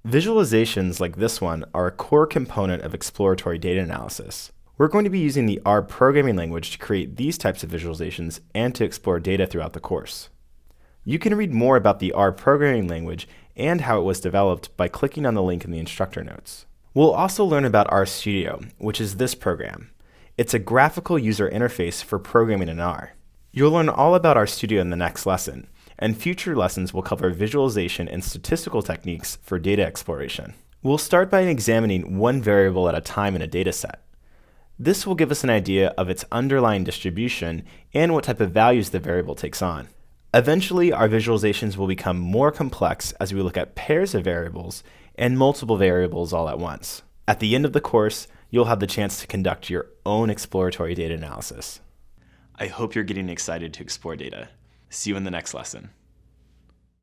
Visualizations like this one are a core component of exploratory data analysis. We're going to be using the R programming language to create these types of visualizations and to explore data throughout the course. You can read more about the R programming language and how it was developed by clicking on the link in the instructor notes. We'll also learn about RStudio, which is this program. It's a graphical user interface for programming in R. You'll learn all about RStudio in the next lesson, and future lessons will cover visualization and statistical techniques for data exploration. We'll start by examining one variable at a time in a dataset. This will give us an idea of its underlying distribution and what type of values the variable takes on. Eventually, our visualizations will become more complex as we look at pairs of variables and multiple variables all at once. At the end of the course, you'll have the chance to conduct your own exploratory data analysis. I hope you're getting excited to explore data. See you in the next lesson.